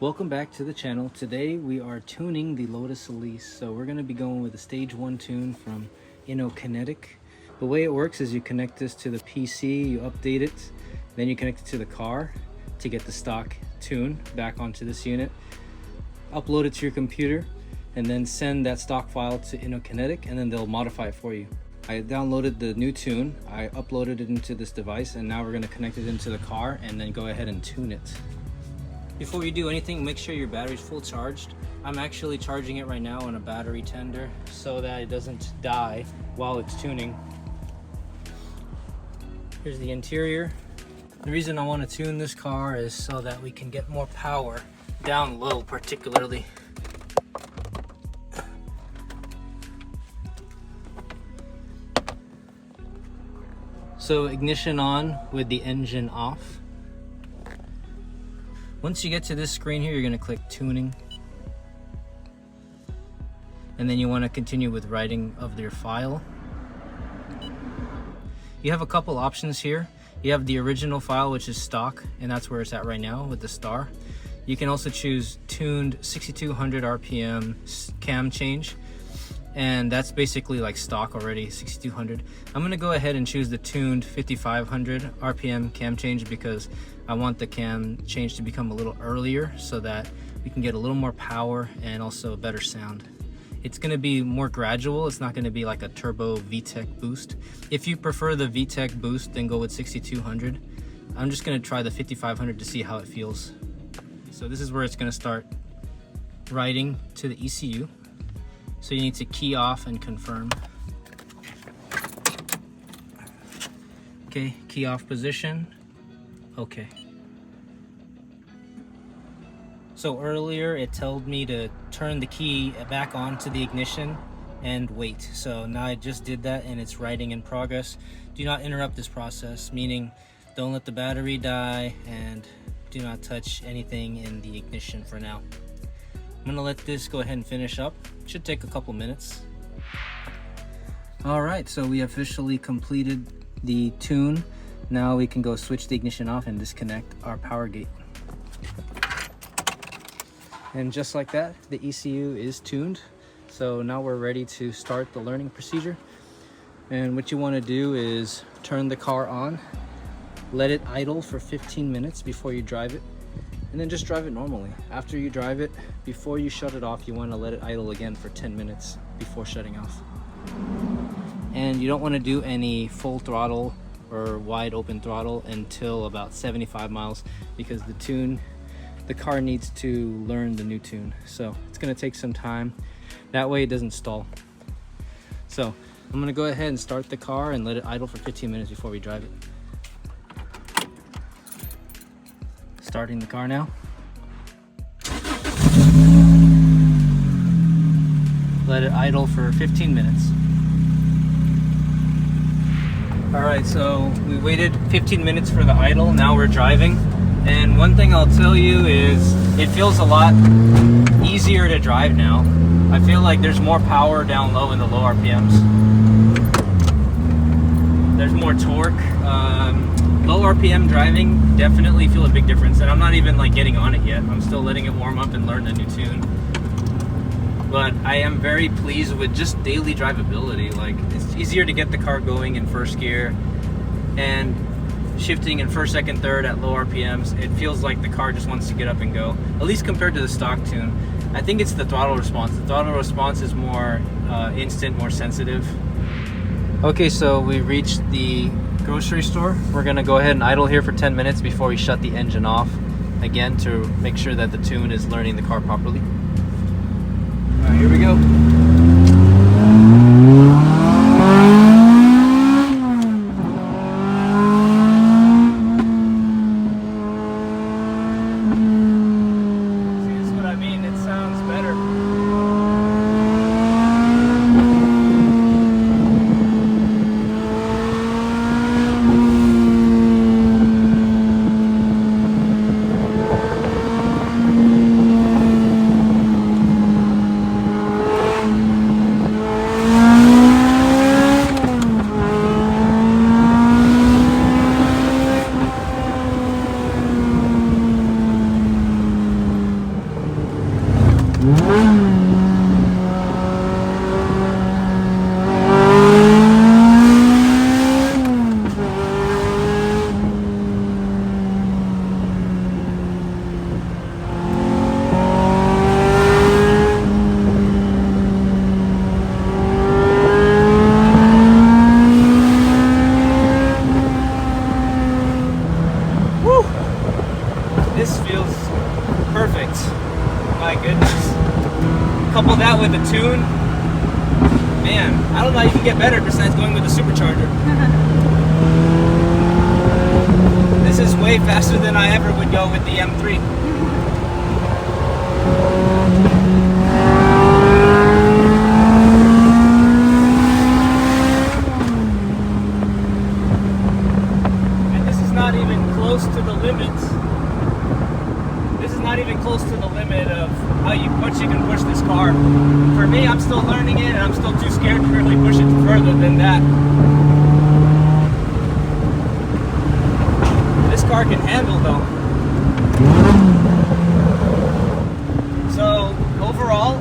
Welcome back to the channel. Today we are tuning the Lotus Elise. So we're going to be going with a stage 1 tune from Kinetic. The way it works is you connect this to the PC, you update it, then you connect it to the car to get the stock tune back onto this unit, upload it to your computer, and then send that stock file to Kinetic, and then they'll modify it for you. I downloaded the new tune, I uploaded it into this device, and now we're going to connect it into the car and then go ahead and tune it. Before you do anything, make sure your battery's full charged. I'm actually charging it right now on a battery tender so that it doesn't die while it's tuning. Here's the interior. The reason I want to tune this car is so that we can get more power down low, particularly. So ignition on with the engine off. Once you get to this screen here, you're going to click tuning. And then you want to continue with writing of your file. You have a couple options here. You have the original file, which is stock, and that's where it's at right now with the star. You can also choose tuned 6200 RPM cam change. And that's basically like stock already, 6200. I'm gonna go ahead and choose the tuned 5500 RPM cam change because I want the cam change to become a little earlier so that we can get a little more power and also a better sound. It's gonna be more gradual. It's not gonna be like a turbo VTEC boost. If you prefer the VTEC boost, then go with 6200. I'm just gonna try the 5500 to see how it feels. So this is where it's gonna start writing to the ECU. So you need to key off and confirm. Okay, key off position. Okay. So earlier it told me to turn the key back on to the ignition and wait. So now I just did that and it's writing in progress. Do not interrupt this process, meaning don't let the battery die and do not touch anything in the ignition for now. I'm gonna let this go ahead and finish up. It should take a couple minutes. All right, so we officially completed the tune. Now we can go switch the ignition off and disconnect our power gate. And just like that, the ECU is tuned. So now we're ready to start the learning procedure. And what you wanna do is turn the car on, let it idle for 15 minutes before you drive it, and then just drive it normally. After you drive it, before you shut it off, you want to let it idle again for 10 minutes before shutting off. And you don't want to do any full throttle or wide open throttle until about 75 miles because the car needs to learn the new tune. So it's going to take some time. That way it doesn't stall. So I'm going to go ahead and start the car and let it idle for 15 minutes before we drive it. Starting the car now. Let it idle for 15 minutes. All right, so we waited 15 minutes for the idle. Now we're driving. And one thing I'll tell you is it feels a lot easier to drive now. I feel like there's more power down low in the low RPMs. There's more torque. Low RPM driving, definitely feel a big difference, and I'm not even like getting on it yet. I'm still letting it warm up and learn the new tune. But I am very pleased with just daily drivability. Like, it's easier to get the car going in first gear and shifting in first, second, third at low RPMs. It feels like the car just wants to get up and go, at least compared to the stock tune. I think it's the throttle response. The throttle response is more instant, more sensitive. Okay, so we reached the grocery store. We're gonna go ahead and idle here for 10 minutes before we shut the engine off again to make sure that the tune is learning the car properly. All right, here we go. See, this is what I mean. It sounds better. This feels perfect. My goodness. Couple that with the tune. Man, I don't know how you can get better besides going with a supercharger. This is way faster than I ever would go with the M3. And this is not even close to the limits. This is not even close to the limit of much you can push this car. For me, I'm still learning it and I'm still too scared to really push it further than that. This car can handle though. So overall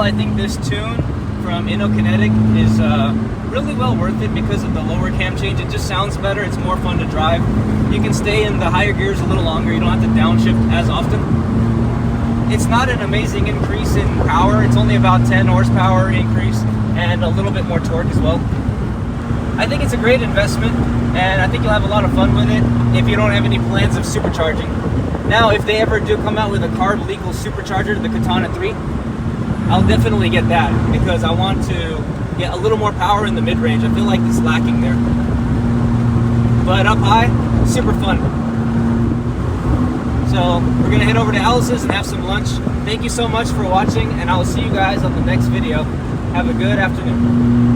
I think this tune from InnoKinetic is really well worth it because of the lower cam change. It just sounds better, it's more fun to drive. You can stay in the higher gears a little longer, you don't have to downshift as often. It's not an amazing increase in power, it's only about 10 horsepower increase and a little bit more torque as well. I think it's a great investment and I think you'll have a lot of fun with it if you don't have any plans of supercharging. Now if they ever do come out with a carb legal supercharger, the Katana 3, I'll definitely get that because I want to get a little more power in the mid-range. I feel like it's lacking there. But up high, super fun. So we're gonna head over to Alice's and have some lunch. Thank you so much for watching and I will see you guys on the next video. Have a good afternoon.